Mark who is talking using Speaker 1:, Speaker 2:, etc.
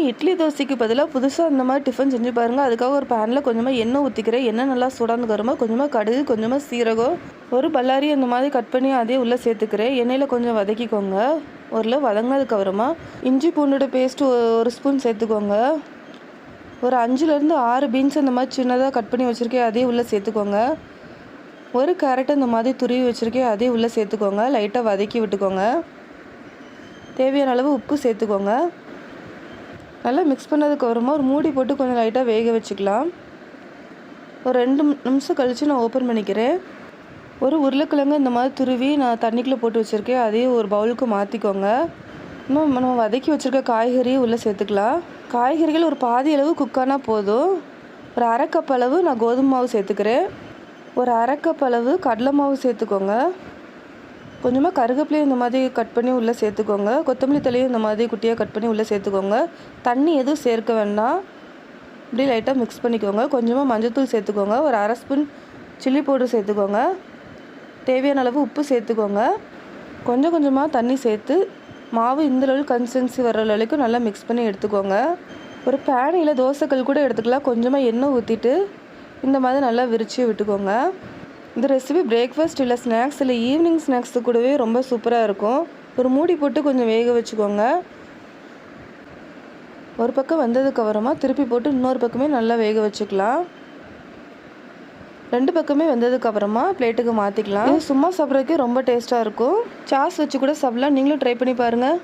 Speaker 1: இட்லி தோசைக்கு பதிலாக புதுசாக இந்த மாதிரி டிஃபன் செஞ்சு பாருங்கள். அதுக்காக ஒரு பேனில் கொஞ்சமாக எண்ணெய் ஊற்றிக்கிறேன். எண்ணெய் நல்லா சுடாந்து வருமா கொஞ்சமாக கடுகு, கொஞ்சமாக சீரகம், ஒரு பல்லாரி அந்த மாதிரி கட் பண்ணி அதே உள்ளே சேர்த்துக்கிறேன். எண்ணெயில் கொஞ்சம் வதக்கிக்கோங்க. ஒரு வதங்கினதுக்கு அப்புறமா இஞ்சி பூண்டோட பேஸ்ட்டு ஒரு ஸ்பூன் சேர்த்துக்கோங்க. ஒரு 5லேருந்து 6 பீன்ஸ் அந்த மாதிரி சின்னதாக கட் பண்ணி வச்சுருக்கேன், அதே உள்ளே சேர்த்துக்கோங்க. ஒரு கேரட் அந்த மாதிரி துருவி வச்சுருக்கேன், அதே உள்ளே சேர்த்துக்கோங்க. லைட்டாக வதக்கி விட்டுக்கோங்க. தேவையான அளவு உப்பு சேர்த்துக்கோங்க. நல்லா மிக்ஸ் பண்ணதுக்கு அப்புறமா ஒரு மூடி போட்டு கொஞ்சம் லைட்டாக வேக வச்சுக்கலாம். ஒரு 2 நிமிஷம் கழித்து நான் ஓப்பன் பண்ணிக்கிறேன். ஒரு உருளைக்கிழங்கு இந்த மாதிரி துருவி நான் தண்ணிக்குள்ளே போட்டு வச்சுருக்கேன், அதையும் ஒரு பவுலுக்கு மாற்றிக்கோங்க. இன்னும் நம்ம வதக்கி வச்சுருக்க காய்கறியும் உள்ளே சேர்த்துக்கலாம். காய்கறிகள் ஒரு பாதி அளவு குக்கானால் போதும். ஒரு 1/2 கப் அளவு நான் கோதுமை மாவு சேர்த்துக்கிறேன். ஒரு 1/2 கப் அளவு கடலை மாவு சேர்த்துக்கோங்க. கொஞ்சமாக கருவேப்பிலையும் இந்த மாதிரி கட் பண்ணி உள்ளே சேர்த்துக்கோங்க. கொத்தமல்லி தலையும் இந்த மாதிரி குட்டியாக கட் பண்ணி உள்ளே சேர்த்துக்கோங்க. தண்ணி எதுவும் சேர்க்க வேண்டாம். இப்படி லைட்டாக மிக்ஸ் பண்ணிக்கோங்க. கொஞ்சமாக மஞ்சள்தூள் சேர்த்துக்கோங்க. ஒரு 1/2 ஸ்பூன் சில்லி பவுடர் சேர்த்துக்கோங்க. தேவையான அளவு உப்பு சேர்த்துக்கோங்க. கொஞ்சம் கொஞ்சமாக தண்ணி சேர்த்து மாவு இந்த அளவு கன்சிஸ்டன்சி வர்ற அளவுக்கு நல்லா மிக்ஸ் பண்ணி எடுத்துக்கோங்க. ஒரு பேனில் தோசைக்கல் கூட எடுத்துக்கலாம். கொஞ்சமாக எண்ணெய் ஊற்றிட்டு இந்த மாதிரி நல்லா விரித்து விட்டுக்கோங்க. இந்த ரெசிபி பிரேக்ஃபாஸ்ட் இல்லை ஸ்நாக்ஸ் இல்லை ஈவினிங் ஸ்நாக்ஸு கூடவே ரொம்ப சூப்பராக இருக்கும். ஒரு மூடி போட்டு கொஞ்சம் வேக வச்சுக்கோங்க. ஒரு பக்கம் வந்ததுக்கப்புறமா திருப்பி போட்டு இன்னொரு பக்கமே நல்லா வேக வச்சுக்கலாம். 2 பக்கமே வெந்ததுக்கப்புறமா பிளேட்டுக்கு மாற்றிக்கலாம். இது சும்மா சாப்பிட்றதுக்கே ரொம்ப டேஸ்ட்டாக இருக்கும். சாஸ் வச்சு கூட சாப்பிட்லாம். நீங்களும் ட்ரை பண்ணி பாருங்கள்.